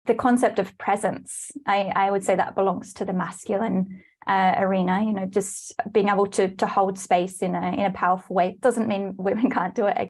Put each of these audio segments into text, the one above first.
the concept of presence, I would say that belongs to the masculine arena. You know, just being able to hold space in a powerful way doesn't mean women can't do it.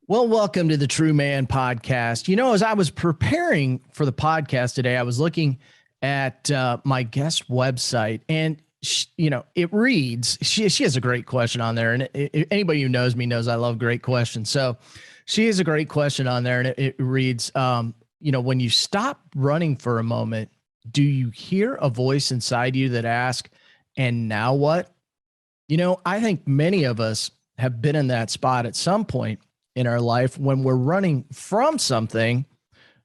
Well, welcome to the True Man Podcast. You know, as I was preparing for the podcast today, I was looking at my guest website, and it reads. She has a great question on there, and anybody who knows me knows I love great questions. So, she has a great question on there, and it reads, when you stop running for a moment, do you hear a voice inside you that asks, "And now what?" You know, I think many of us have been in that spot at some point in our life when we're running from something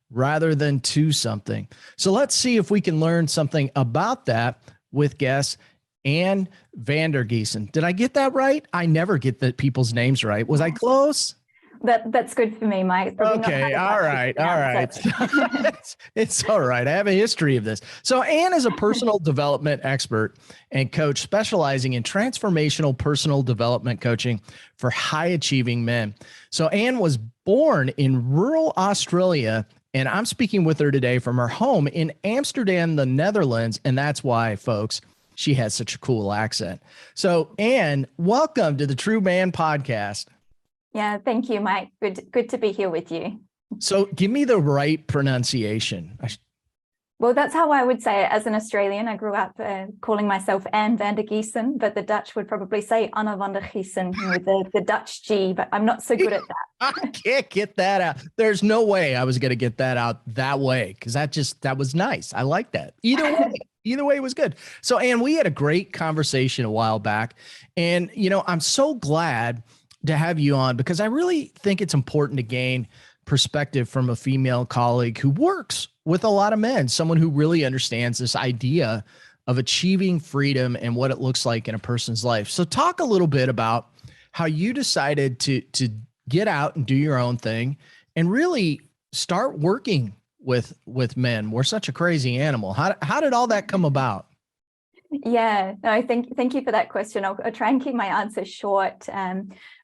rather than to something. So let's see if we can learn something about that with guest Anne Van Der Giessen. Did I get that right? I never get the people's names right. Was I close? That's good for me, Mike. Okay. All right. It's all right. I have a history of this. So Anne is a personal development expert and coach specializing in transformational personal development coaching for high achieving men. So Anne was born in rural Australia, and I'm speaking with her today from her home in Amsterdam, the Netherlands. And that's why, folks, she has such a cool accent. So Anne, welcome to the True Man Podcast. Yeah, thank you, Mike. Good to be here with you. So give me the right pronunciation. Well, that's how I would say it as an Australian. I grew up calling myself Anne Van Der Giessen, but the Dutch would probably say Anne Van Der Giessen with the Dutch G, but I'm not so good at that. I can't get that out. There's no way I was going to get that out that way, because that was nice. I like that. Either way was good. So, Anne, we had a great conversation a while back, and, I'm so glad to have you on, because I really think it's important to gain perspective from a female colleague who works with a lot of men, someone who really understands this idea of achieving freedom and what it looks like in a person's life. So talk a little bit about how you decided to get out and do your own thing and really start working with men. We're such a crazy animal. How did all that come about? Yeah, no, thank you for that question. I'll try and keep my answer short.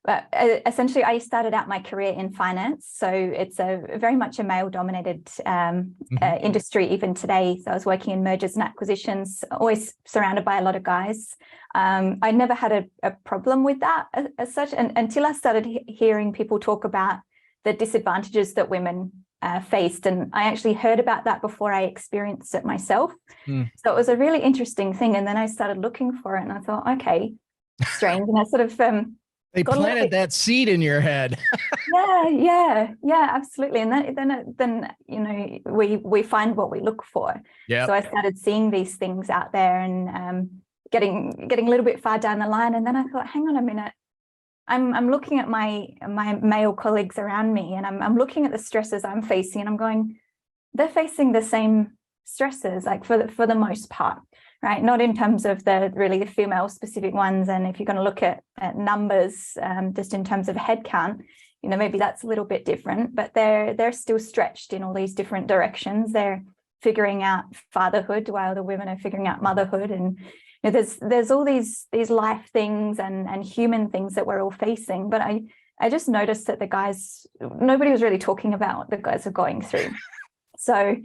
But essentially, I started out my career in finance. So it's very much a male-dominated industry even today. So I was working in mergers and acquisitions, always surrounded by a lot of guys. I never had a problem with that as such, and until I started hearing people talk about the disadvantages that women faced. And I actually heard about that before I experienced it myself. So it was a really interesting thing. And then I started looking for it, and I thought, okay, strange. And I sort of they planted that seed in your head. Yeah, absolutely. And then we find what we look for. Yeah. So I started seeing these things out there and getting a little bit far down the line. And then I thought, hang on a minute. I'm looking at my male colleagues around me, and I'm looking at the stresses I'm facing, and I'm going, they're facing the same stresses, like for the most part, right? Not in terms of the female specific ones. And if you're going to look at numbers, just in terms of headcount, maybe that's a little bit different, but they're still stretched in all these different directions. They're figuring out fatherhood while the women are figuring out motherhood, and there's all these life things and human things that we're all facing. But I just noticed that the guys, nobody was really talking about what the guys are going through. So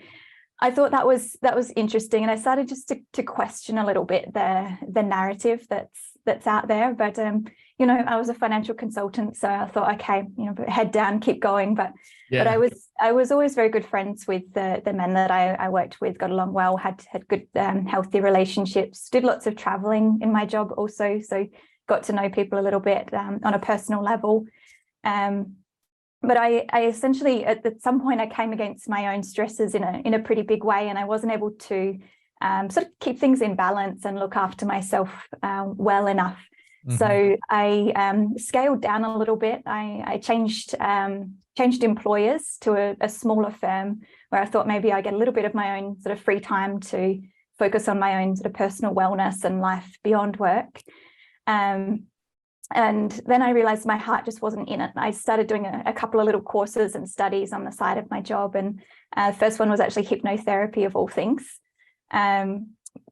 I thought that was interesting, and I started just to question a little bit the narrative that's out there. But I was a financial consultant, so I thought, okay, head down, keep going. But I was always very good friends with the men that I worked with, got along well, had good healthy relationships, did lots of traveling in my job also, so got to know people a little bit on a personal level. But I essentially, at some point, I came against my own stresses in a pretty big way, and I wasn't able to sort of keep things in balance and look after myself well enough. Mm-hmm. So I scaled down a little bit. I changed employers to a smaller firm where I thought maybe I get a little bit of my own sort of free time to focus on my own sort of personal wellness and life beyond work. And then I realized my heart just wasn't in it. I started doing a couple of little courses and studies on the side of my job. And the first one was actually hypnotherapy, of all things.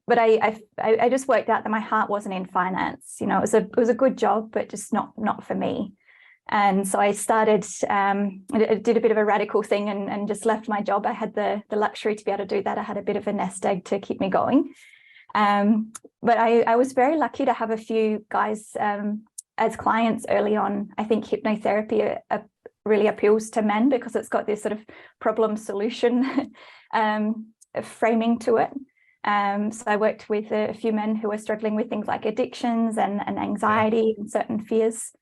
But I just worked out that my heart wasn't in finance. It was a good job, but just not for me. And so I started, I did a bit of a radical thing and just left my job. I had the luxury to be able to do that. I had a bit of a nest egg to keep me going. But I was very lucky to have a few guys as clients early on. I think hypnotherapy really appeals to men because it's got this sort of problem solution framing to it. So I worked with a few men who were struggling with things like addictions and anxiety and certain fears.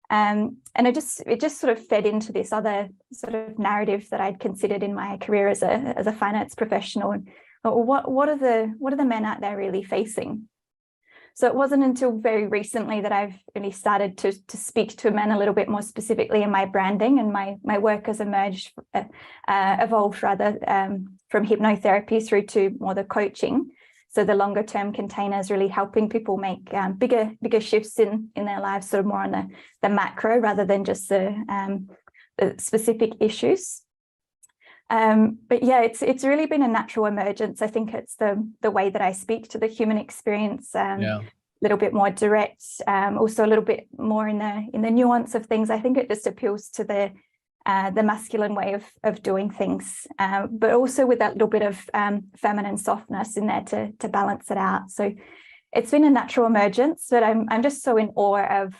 And it just sort of fed into this other sort of narrative that I'd considered in my career as a finance professional. And what are the men out there really facing? So it wasn't until very recently that I've really started to speak to men a little bit more specifically in my branding, and my work has evolved from hypnotherapy through to more the coaching. So the longer term containers really helping people make bigger shifts in their lives, sort of more on the macro rather than just the specific issues. But yeah, it's really been a natural emergence. I think it's the way that I speak to the human experience, a little bit more direct, also a little bit more in the nuance of things. I think it just appeals to the masculine way of doing things, but also with that little bit of feminine softness in there to balance it out. So it's been a natural emergence, but I'm just so in awe of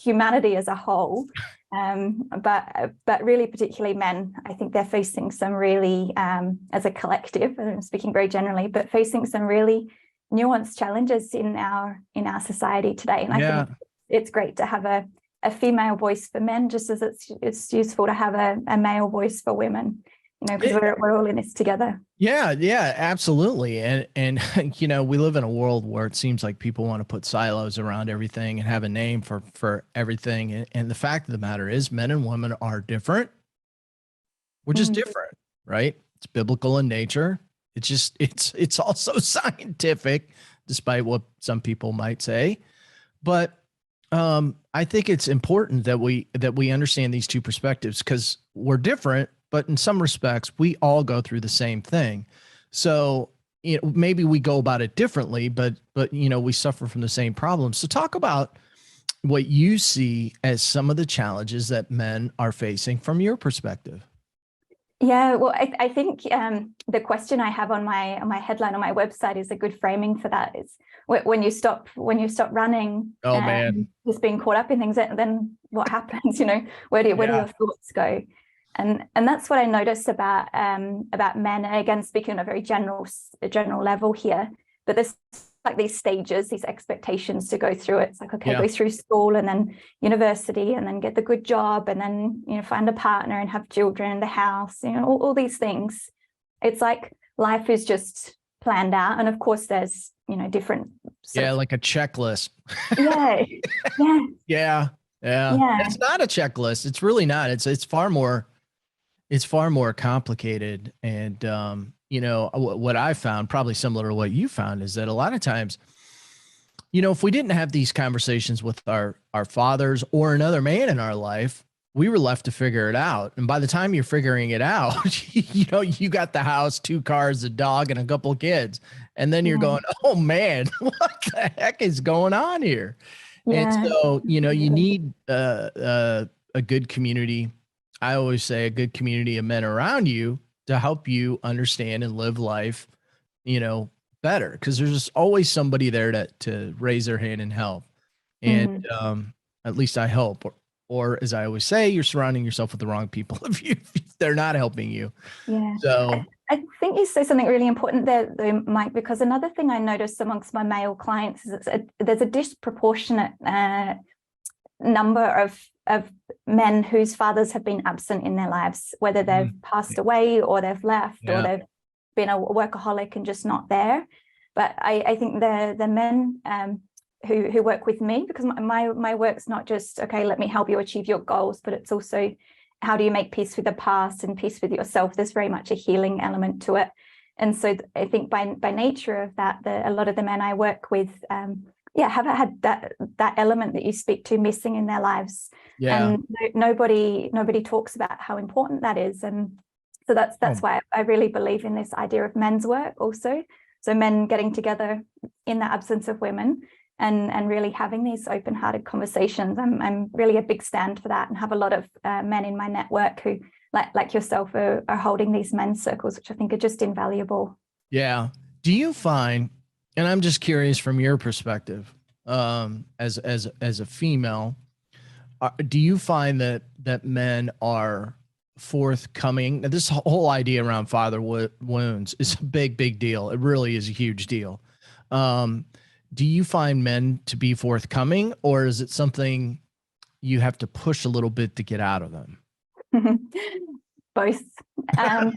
humanity as a whole. But really particularly men, I think they're facing some really, as a collective, I'm speaking very generally, but facing some really nuanced challenges in our society today. And I think it's great to have a female voice for men, just as it's useful to have a male voice for women, because we're all in this together. Yeah, absolutely. And we live in a world where it seems like people want to put silos around everything and have a name for everything. And the fact of the matter is, men and women are different. We're just different, right? It's biblical in nature. It's just, it's also scientific, despite what some people might say. But I think it's important that we understand these two perspectives, because we're different, but in some respects, we all go through the same thing. So, maybe we go about it differently, but we suffer from the same problems. So talk about what you see as some of the challenges that men are facing from your perspective. Yeah, well, I think the question I have on my headline on my website is a good framing for that. Is when you stop running, oh man, just being caught up in things, then what happens? Where do your thoughts go? And that's what I noticed about men. And again, speaking on a very general level here, but there's like these stages, these expectations to go through it. It's like, okay, go through school and then university and then get the good job and then, find a partner and have children in the house, all these things. It's like life is just planned out. And of course there's, different. Like a checklist. Yeah. It's not a checklist. It's really not. It's far more complicated. And, what I found, probably similar to what you found, is that a lot of times, if we didn't have these conversations with our fathers or another man in our life, we were left to figure it out. And by the time you're figuring it out, you got the house, 2 cars, a dog, and a couple of kids. And then you're going, oh man, what the heck is going on here? And so, you need a good community. I always say a good community of men around you to help you understand and live life, better, because there's just always somebody there to raise their hand and help. And at least I hope, or as I always say, you're surrounding yourself with the wrong people if they're not helping you. Yeah. So I think you say something really important there, though, Mike, because another thing I noticed amongst my male clients is there's a disproportionate number of men whose fathers have been absent in their lives, whether they've passed away or they've left or they've been a workaholic and just not there. But I think the men who work with me, because my work's not just, okay, let me help you achieve your goals, but it's also how do you make peace with the past and peace with yourself. There's very much a healing element to it. And so I think by nature of that, a lot of the men I work with have had that element that you speak to missing in their lives. And nobody talks about how important that is. And so that's why I really believe in this idea of men's work also. So men getting together in the absence of women and really having these open-hearted conversations. I'm really a big stand for that, and have a lot of men in my network who, like yourself, are holding these men's circles, which I think are just invaluable. Yeah. Do you find, and I'm just curious from your perspective, as a female, do you find that men are forthcoming? Now, this whole idea around father wounds is a big deal. It really is a huge deal. Do you find men to be forthcoming, or is it something you have to push a little bit to get out of them? Both. I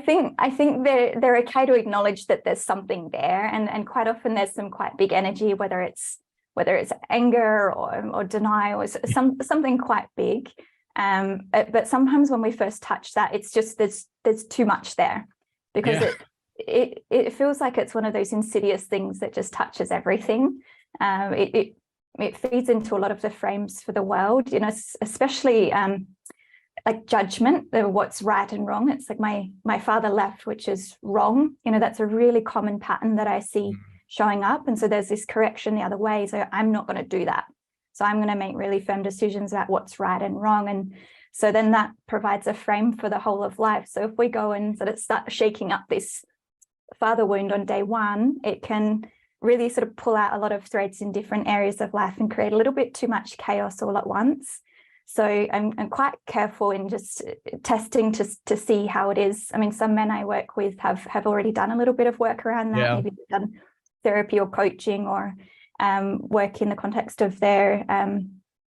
think they're okay to acknowledge that there's something there, and quite often there's some quite big energy, whether it's anger or denial, or something quite big. But sometimes when we first touch that, it's just there's too much there, because it feels like it's one of those insidious things that just touches everything. It feeds into a lot of the frames for the world, especially like judgment, what's right and wrong. It's like my father left, which is wrong. That's a really common pattern that I see showing up. And so there's this correction the other way. So I'm not going to do that. So I'm going to make really firm decisions about what's right and wrong. And so then that provides a frame for the whole of life. So if we go and sort of start shaking up this father wound on day one, it can really sort of pull out a lot of threads in different areas of life and create a little bit too much chaos all at once. So I'm quite careful in just testing to see how it is. I mean, some men I work with have already done a little bit of work around that. Yeah. Maybe they've done therapy or coaching, or work in the context of their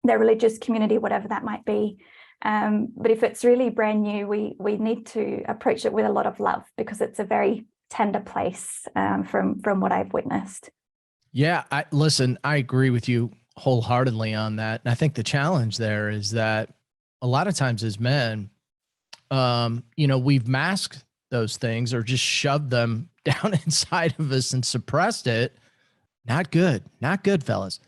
religious community, whatever that might be. But if it's really brand new, we need to approach it with a lot of love, because it's a very tender place from what I've witnessed. Yeah, I agree with you wholeheartedly on that. And I think the challenge there is that a lot of times as men, we've masked those things or just shoved them down inside of us and suppressed it. Not good, fellas.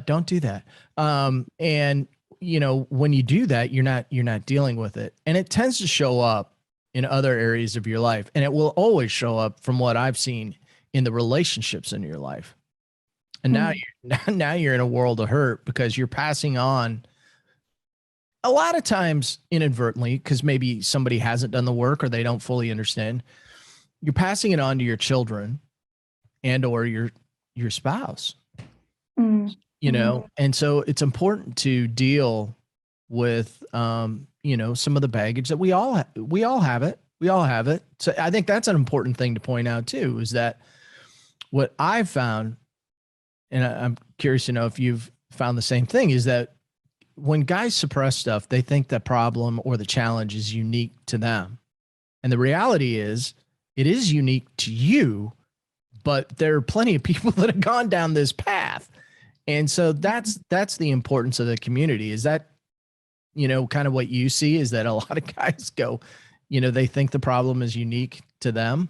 Don't do that. And when you do that, you're not dealing with it. And it tends to show up in other areas of your life. And it will always show up, from what I've seen, in the relationships in your life. And now you're in a world of hurt, because you're passing on, a lot of times inadvertently, because maybe somebody hasn't done the work or they don't fully understand. You're passing it on to your children and or your spouse. And so it's important to deal with some of the baggage that we all have it. So I think that's an important thing to point out too, is that what I've found, and I'm curious to know if you've found the same thing, is that when guys suppress stuff, they think the problem or the challenge is unique to them. And the reality is, it is unique to you, but there are plenty of people that have gone down this path. And so that's the importance of the community. Is that, kind of what you see, is that a lot of guys go, they think the problem is unique to them.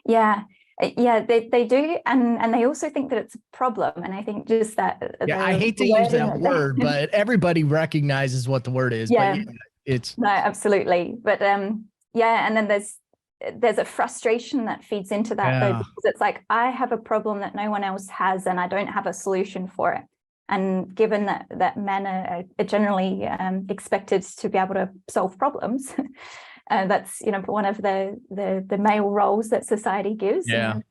Yeah, they do. And they also think that it's a problem. And I think just that. Yeah, I hate to use that word, but everybody recognizes what the word is. Yeah, but it's. No, absolutely. But and then there's a frustration that feeds into that, though, because it's like, I have a problem that no one else has, and I don't have a solution for it. And given that men are generally expected to be able to solve problems, that's one of the male roles that society gives, the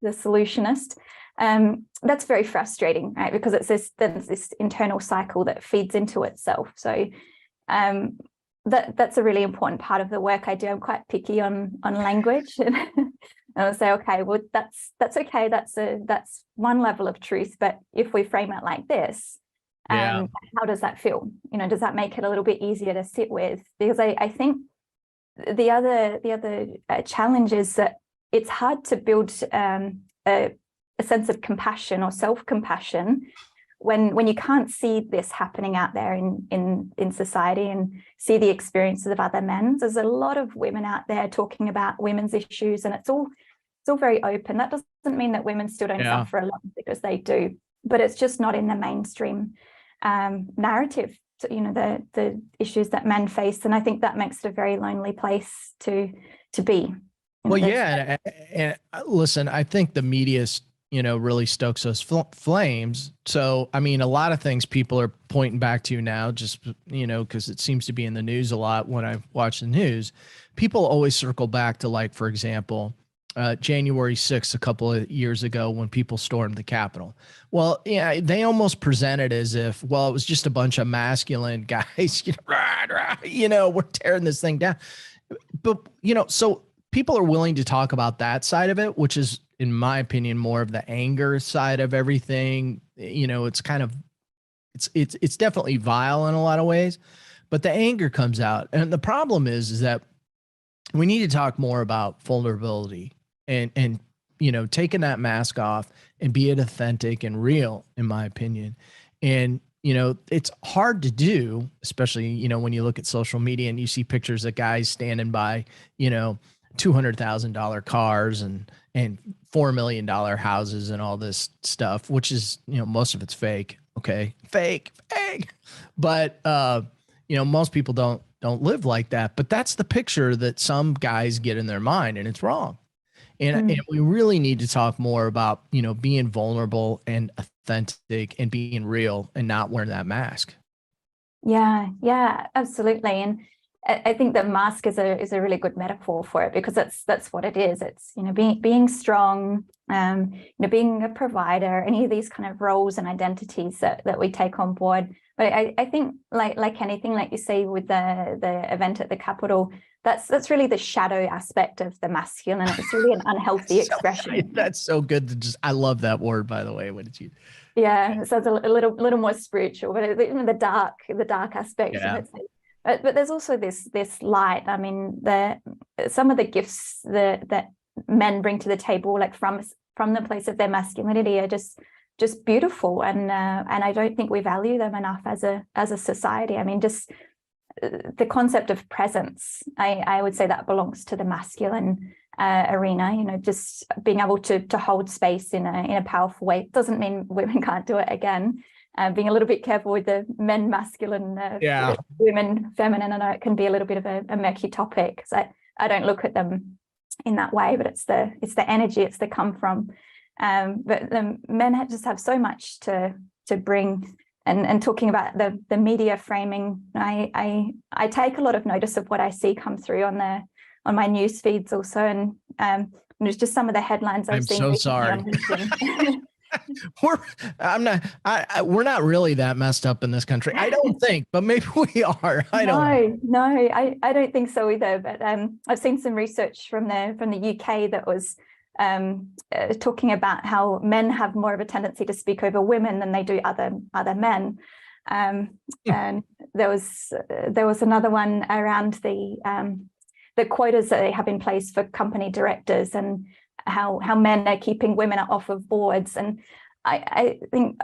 solutionist. That's very frustrating, right? Because it's this internal cycle that feeds into itself. So that's a really important part of the work I do. I'm quite picky on language, and I'll say, okay, well, that's okay. That's one level of truth. But if we frame it like this, how does that feel? Does that make it a little bit easier to sit with? Because I think the other challenge is that it's hard to build a sense of compassion or self-compassion when you can't see this happening out there in society and see the experiences of other men. There's a lot of women out there talking about women's issues, and it's all very open. That doesn't mean that women still don't suffer a lot, because they do, but it's just not in the mainstream narrative. So, the issues that men face, and I think that makes it a very lonely place to be. Well, yeah, and listen, I think the media's really stokes those flames. So, I mean, a lot of things people are pointing back to now, just, because it seems to be in the news a lot when I watch the news. People always circle back to, like, for example, January 6th, a couple of years ago when people stormed the Capitol. Well, yeah, they almost present it as if, well, it was just a bunch of masculine guys, we're tearing this thing down. But, so people are willing to talk about that side of it, which is, in my opinion, more of the anger side of everything. It's kind of, it's definitely vile in a lot of ways, but the anger comes out. And the problem is that we need to talk more about vulnerability and taking that mask off and be it authentic and real, in my opinion. And, it's hard to do, especially, when you look at social media and you see pictures of guys standing by, $200,000 cars and $4 million houses and all this stuff, which is, most of it's fake. Okay. Fake. But, most people don't live like that, but that's the picture that some guys get in their mind, and it's wrong. And we really need to talk more about, being vulnerable and authentic and being real and not wearing that mask. Yeah, absolutely. And I think that mask is a really good metaphor for it, because that's what it is. It's, being strong, being a provider, any of these kind of roles and identities that we take on board. But I think like anything, like you say with the event at the Capitol, that's really the shadow aspect of the masculine. It's really an unhealthy expression. That's so good. I love that word, by the way. What did you? Yeah, so it's a little more spiritual, but the dark aspect of it. But there's also this light. I mean, some of the gifts that men bring to the table, like from the place of their masculinity, are just beautiful, and I don't think we value them enough as a society. I mean, just the concept of presence, I would say that belongs to the masculine arena. Just being able to hold space in a powerful way. Doesn't mean women can't do it again. Being a little bit careful with the men masculine, women feminine. I know it can be a little bit of a murky topic, because I don't look at them in that way, but it's the energy, it's the come from. But the men just have so much to bring. And talking about the media framing, I take a lot of notice of what I see come through on my news feeds also, and there's just some of the headlines I've seen. I'm so sorry. We're not really that messed up in this country, I don't think, but maybe we are. I don't think so either. But I've seen some research from the UK that was talking about how men have more of a tendency to speak over women than they do other men. And there was another one around the quotas that they have in place for company directors, and how men are keeping women off of boards. And I think,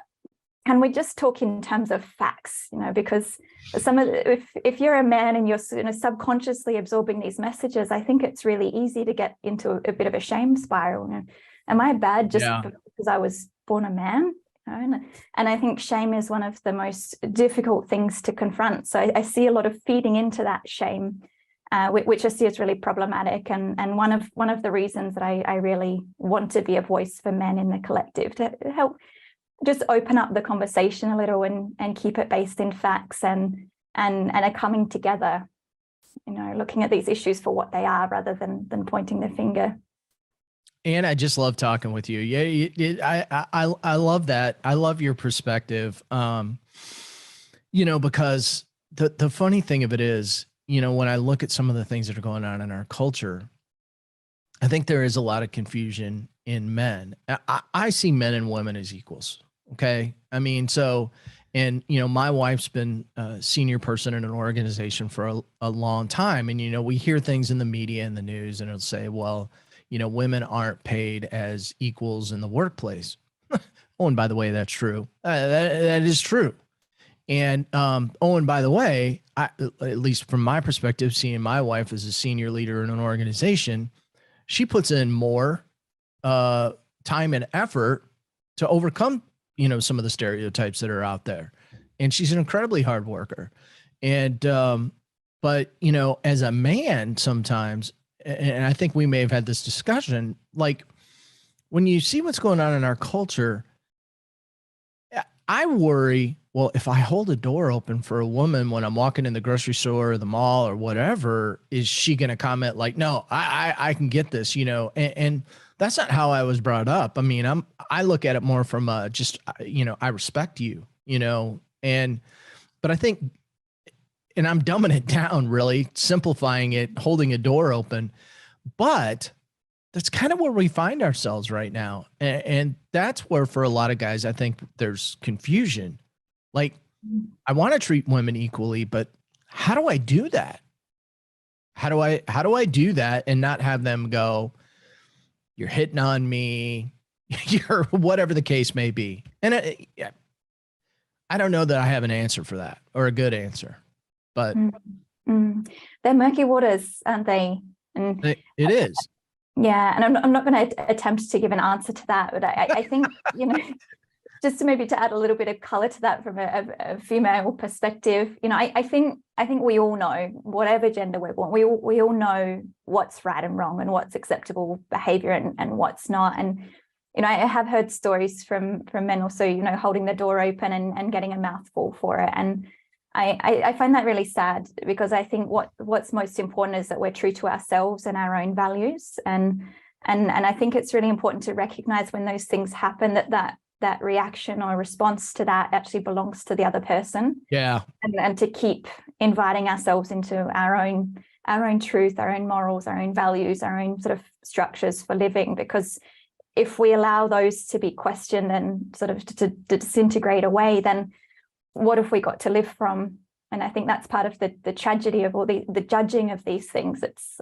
can we just talk in terms of facts? Because if you're a man and you're subconsciously absorbing these messages, I think it's really easy to get into a bit of a shame spiral. Am I bad just because I was born a man? And I think shame is one of the most difficult things to confront. So I see a lot of feeding into that shame, which I see is really problematic. And one of the reasons that I really want to be a voice for men in the collective, to help just open up the conversation a little and keep it based in facts and a coming together, looking at these issues for what they are rather than pointing the finger. And I just love talking with you. Yeah, I love that. I love your perspective. Because the funny thing of it is, when I look at some of the things that are going on in our culture, I think there is a lot of confusion in men. I see men and women as equals. Okay. I mean, my wife's been a senior person in an organization for a long time. And, we hear things in the media and the news, and it'll say, well, women aren't paid as equals in the workplace. Oh, and by the way, that's true. That is true. And, and by the way, at least from my perspective, seeing my wife as a senior leader in an organization, she puts in more time and effort to overcome, some of the stereotypes that are out there. And she's an incredibly hard worker. And, but, as a man, sometimes, and I think we may have had this discussion, like, when you see what's going on in our culture, I worry, well, if I hold a door open for a woman when I'm walking in the grocery store or the mall or whatever, is she going to comment like, no, I can get this, and that's not how I was brought up. I mean, I look at it more from just, I respect you, but I think, and I'm dumbing it down, really simplifying it, holding a door open, but that's kind of where we find ourselves right now. And that's where, for a lot of guys, I think there's confusion. Like, I want to treat women equally, but how do I do that? How do I do that and not have them go, you're hitting on me, you're whatever the case may be? And I don't know that I have an answer for that, or a good answer, but they're murky waters, aren't they? And it is. Yeah, and I'm not going to attempt to give an answer to that, but I think, just to maybe to add a little bit of color to that from a female perspective, I think we all know, whatever gender we're born, we all know what's right and wrong and what's acceptable behavior and what's not. And I have heard stories from men also, holding the door open and getting a mouthful for it. And I find that really sad, because I think what's most important is that we're true to ourselves and our own values. And I think it's really important to recognize when those things happen, that reaction or response to that actually belongs to the other person. Yeah. And to keep inviting ourselves into our own truth, our own morals, our own values, our own sort of structures for living. Because if we allow those to be questioned and sort of to disintegrate away, then what have we got to live from? And I think that's part of the tragedy of all the judging of these things. It's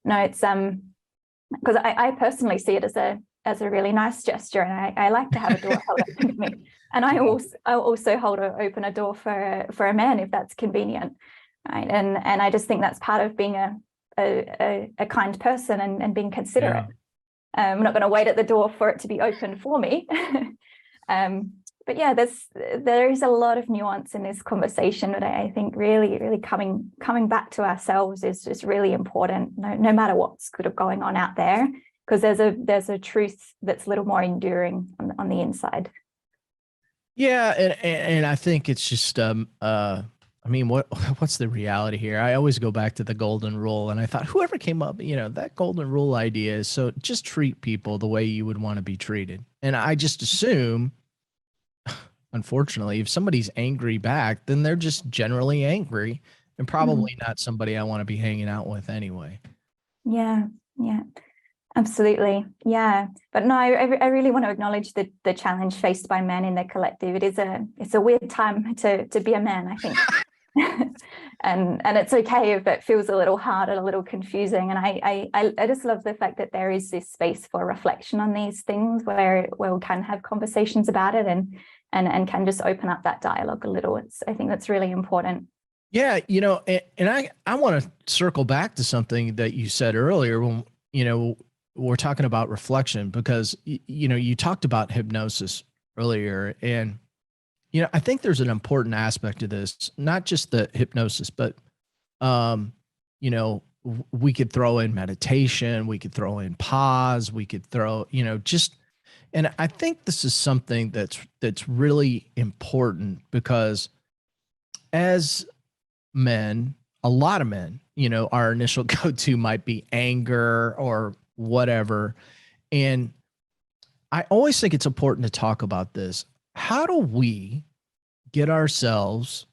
because I personally see it as a really nice gesture, and I like to have a door held open to me. And I also open a door for a man if that's convenient, right? And I just think that's part of being a kind person and being considerate. Yeah. I'm not going to wait at the door for it to be open for me. But yeah, there is a lot of nuance in this conversation that I think really coming back to ourselves is really important, no matter what's sort of going on out there, because there's a truth that's a little more enduring on the inside. Yeah, and I think it's just I mean, what's the reality here? I always go back to the golden rule, and I thought whoever came up, that golden rule idea is, so just treat people the way you would want to be treated. And I just assume, unfortunately, if somebody's angry back, then they're just generally angry and probably not somebody I want to be hanging out with anyway. Yeah, absolutely. Yeah. But no, I really want to acknowledge the challenge faced by men in the collective. It's a weird time to be a man, I think. and it's okay if it feels a little hard and a little confusing. And I just love the fact that there is this space for reflection on these things where we can have conversations about it and can just open up that dialogue a little. I think that's really important. Yeah, and I want to circle back to something that you said earlier when, we're talking about reflection, because, you talked about hypnosis earlier. And, I think there's an important aspect to this, not just the hypnosis, but, we could throw in meditation, we could throw in pause, we could throw, and I think this is something that's really important, because as men, a lot of men, our initial go-to might be anger or whatever. And I always think it's important to talk about this. How do we get ourselves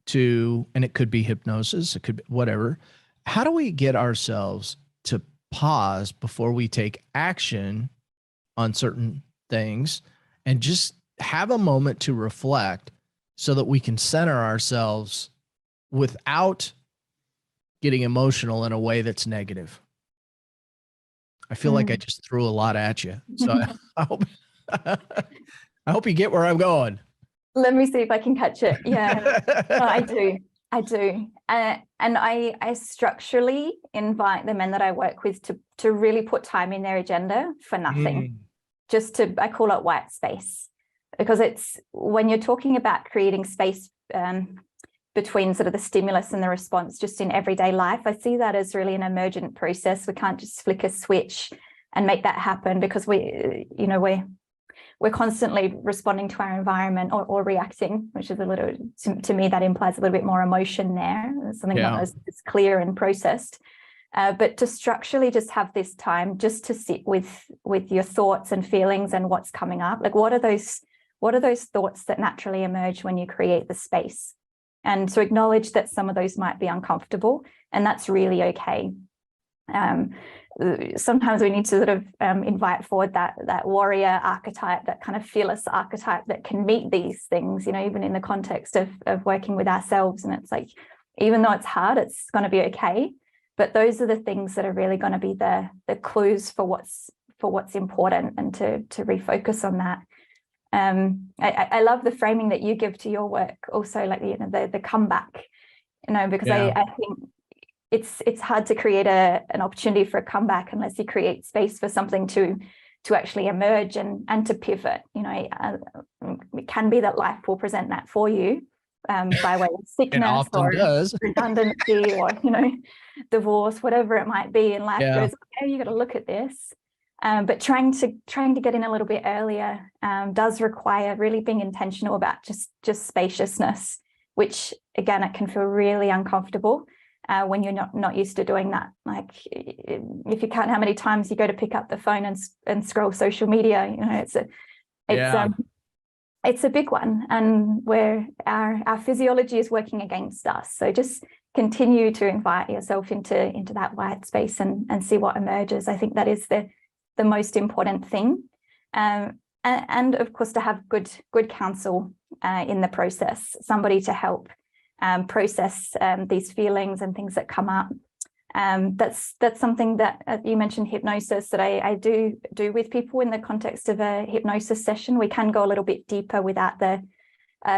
to, and it could be hypnosis, it could be whatever. How do we get ourselves to pause before we take action on certain things and just have a moment to reflect so that we can center ourselves without getting emotional in a way that's negative? I feel like I just threw a lot at you. So I hope I hope you get where I'm going. Let me see if I can catch it. Yeah, no, I do. And I structurally invite the men that I work with to really put time in their agenda for nothing. Just I call it white space, because it's when you're talking about creating space between sort of the stimulus and the response just in everyday life, I see that as really an emergent process. We can't just flick a switch and make that happen, because we're constantly responding to our environment, or reacting, which is a little, to me, that implies a little bit more emotion there, something not as clear and processed. But to structurally just have this time just to sit with your thoughts and feelings and what's coming up. Like, what are those thoughts that naturally emerge when you create the space? And to acknowledge that some of those might be uncomfortable, and that's really okay. Sometimes we need to sort of invite forward that warrior archetype, that kind of fearless archetype that can meet these things, even in the context of working with ourselves. And it's like, even though it's hard, it's going to be okay. But those are the things that are really going to be the clues for what's important, and to refocus on that. I love the framing that you give to your work also, like the comeback, because I think it's hard to create an opportunity for a comeback unless you create space for something to actually emerge and to pivot. It can be that life will present that for you, by way of sickness or redundancy or divorce, whatever it might be. And life goes, okay, you got to look at this. But trying to get in a little bit earlier does require really being intentional about just spaciousness, which again, it can feel really uncomfortable when you're not used to doing that. Like, if you count how many times you go to pick up the phone and scroll social media, it's a big one, and where our physiology is working against us. So just continue to invite yourself into that white space and see what emerges. I think that is the most important thing, and of course to have good counsel in the process, somebody to help process these feelings and things that come up. That's something that you mentioned, hypnosis, that I do with people in the context of a hypnosis session. We can go a little bit deeper without the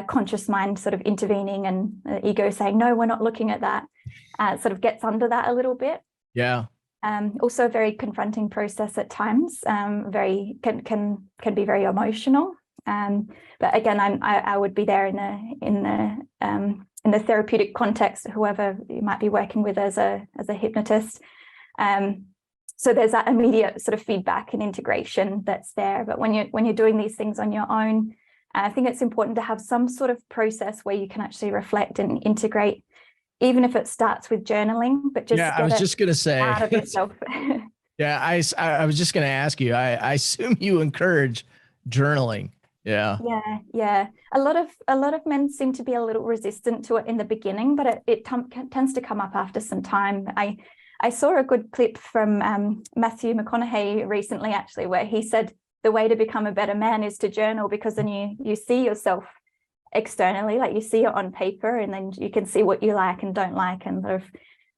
conscious mind sort of intervening and the ego saying, no, we're not looking at that. It sort of gets under that a little bit. Yeah. Also a very confronting process at times. Can be very emotional. But again, I would be there in the therapeutic context, whoever you might be working with as a hypnotist. So there's that immediate sort of feedback and integration that's there. But when you're doing these things on your own, I think it's important to have some sort of process where you can actually reflect and integrate, even if it starts with journaling. But just I was just gonna say out of yourself. Yeah, I was just gonna ask you. I assume you encourage journaling. Yeah. A lot of men seem to be a little resistant to it in the beginning, but it tends to come up after some time. I saw a good clip from Matthew McConaughey recently, actually, where he said the way to become a better man is to journal, because then you see yourself externally, like you see it on paper, and then you can see what you like and don't like, and sort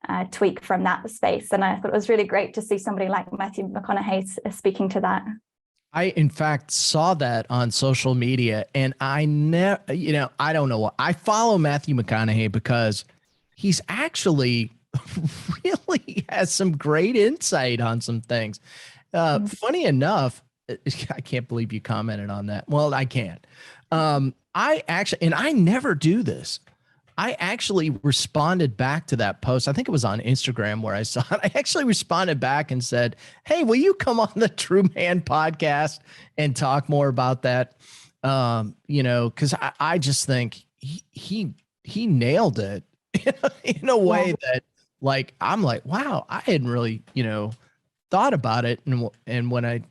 of tweak from that space. And I thought it was really great to see somebody like Matthew McConaughey speaking to that. I, in fact, saw that on social media, and I never, I don't know what, I follow Matthew McConaughey because he's actually really has some great insight on some things. Funny enough, I can't believe you commented on that. Well, I can't. I actually, and I never do this, I actually responded back to that post. I think it was on Instagram where I saw it. I actually responded back and said, hey, will you come on the True Man podcast and talk more about that? Because I just think he nailed it in a way that, like, I'm like, wow, I hadn't really, thought about it. And when I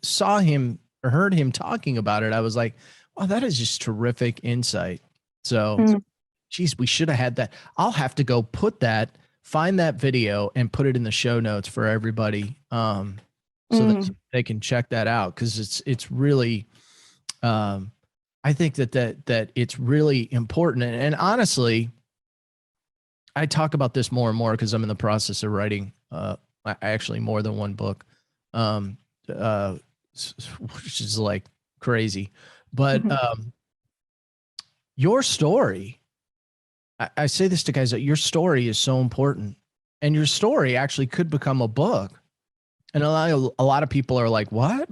saw him or heard him talking about it, I was like, wow, that is just terrific insight. So geez, we should have had that. I'll have to go find that video and put it in the show notes for everybody, so that they can check that out. Cause it's really, I think that it's really important. And honestly, I talk about this more and more because I'm in the process of writing, actually more than one book, which is like crazy, but, your story, I say this to guys, that your story is so important, and your story actually could become a book. And a lot of people are like, what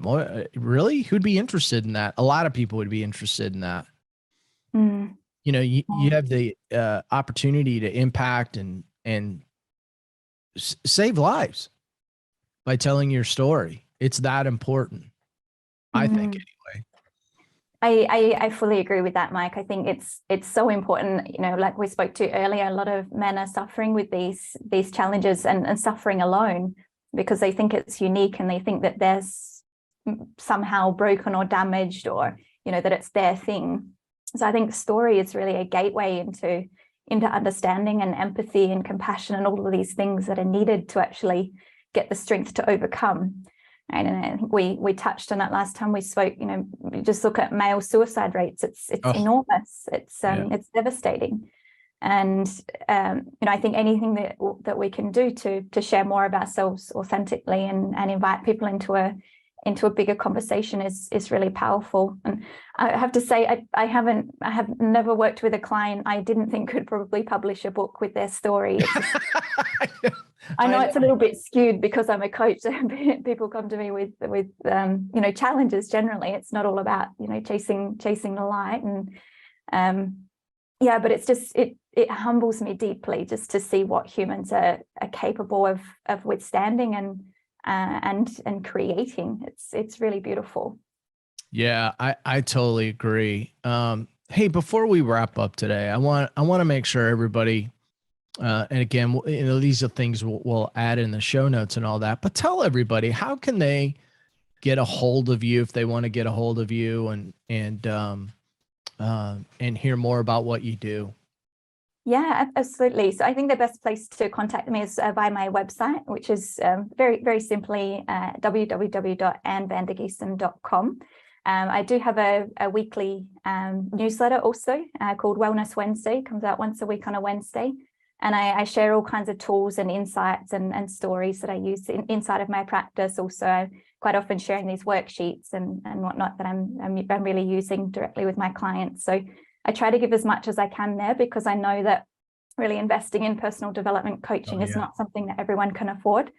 really? Who'd be interested in that? A lot of people would be interested in that. You have the opportunity to impact and save lives. by telling your story. It's that important, I think, anyway. I fully agree with that, Mike. I think it's so important. You know, like we spoke to earlier, a lot of men are suffering with these challenges and suffering alone because they think it's unique and they think that they're somehow broken or damaged, or, you know, that it's their thing. So I think story is really a gateway into understanding and empathy and compassion and all of these things that are needed to actually get the strength to overcome. And I think we touched on that last time we spoke. You know, just look at male suicide rates. It's enormous. It's devastating. And you know, I think anything that we can do to share more of ourselves authentically and invite people into a bigger conversation is really powerful. And I have to say, I have never worked with a client I didn't think could probably publish a book with their story. I know it's a little bit skewed because I'm a coach. People come to me with you know, challenges. Generally, it's not all about, you know, chasing the light. And yeah, but it's just it humbles me deeply just to see what humans are capable of withstanding and creating. It's really beautiful. Yeah, I totally agree. Hey, before we wrap up today, I want to make sure everybody, and again, you know, these are things we'll add in the show notes and all that, but tell everybody, how can they get a hold of you if they want to get a hold of you and hear more about what you do? Yeah, absolutely. So I think the best place to contact me is by my website, which is very, very simply www.annevandergiessen.com. I do have a weekly newsletter also called Wellness Wednesday. It comes out once a week on a Wednesday. And I share all kinds of tools and insights and stories that I use inside of my practice. Also, quite often sharing these worksheets and whatnot that I'm really using directly with my clients. So I try to give as much as I can there, because I know that really investing in personal development coaching is not something that everyone can afford.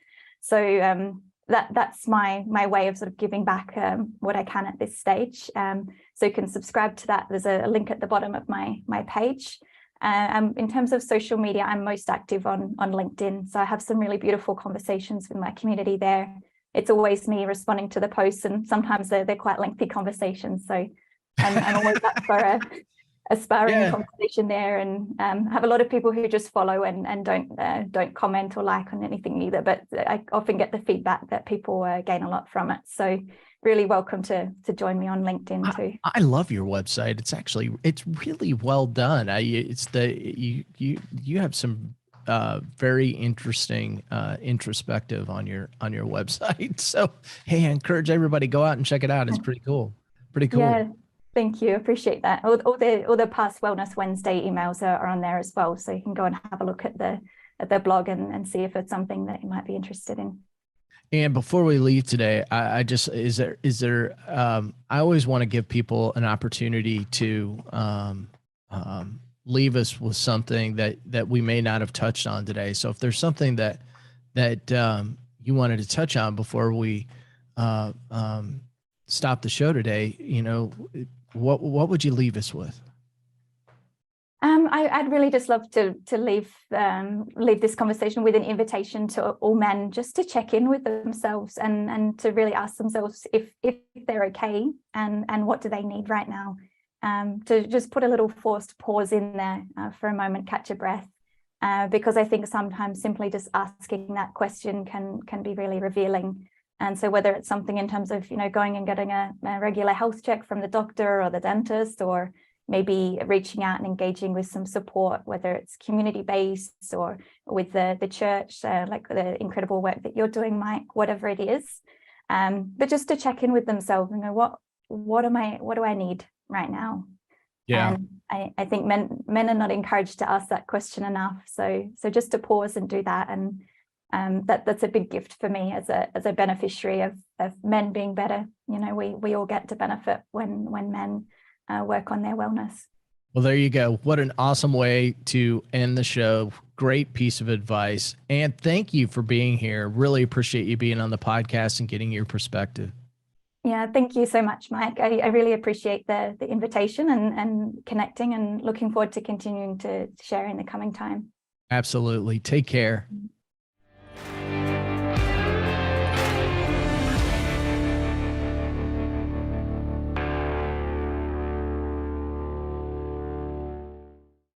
So that's my way of sort of giving back what I can at this stage. So you can subscribe to that. There's a link at the bottom of my page. In terms of social media, I'm most active on LinkedIn. So I have some really beautiful conversations with my community there. It's always me responding to the posts, and sometimes they're quite lengthy conversations. So I'm always up for a sparring conversation there, and have a lot of people who just follow and don't comment or like on anything either. But I often get the feedback that people gain a lot from it. So really welcome to join me on LinkedIn too. I love your website. It's really well done. You have some very interesting introspective on your website. So hey, I encourage everybody, go out and check it out. It's pretty cool. Yeah, thank you. Appreciate that. All the past Wellness Wednesday emails are on there as well, so you can go and have a look at the blog and see if it's something that you might be interested in. And before we leave today, I always want to give people an opportunity to leave us with something that we may not have touched on today. So if there's something that you wanted to touch on before we stop the show today, you know, what would you leave us with? I'd really just love to leave this conversation with an invitation to all men just to check in with themselves and to really ask themselves if they're okay and what do they need right now. To just put a little forced pause in there for a moment, catch a breath, because I think sometimes simply just asking that question can be really revealing. And so whether it's something in terms of, you know, going and getting a regular health check from the doctor or the dentist, or maybe reaching out and engaging with some support, whether it's community-based or with the church, like the incredible work that you're doing, Mike, whatever it is. But just to check in with themselves and go, what do I need right now? Yeah. And I think men are not encouraged to ask that question enough. So just to pause and do that. And that's a big gift for me as a beneficiary of men being better. You know, we all get to benefit when men work on their wellness. Well, there you go. What an awesome way to end the show. Great piece of advice. And thank you for being here. Really appreciate you being on the podcast and getting your perspective. Yeah, thank you so much, Mike. I really appreciate the invitation and connecting, and looking forward to continuing to share in the coming time. Absolutely. Take care.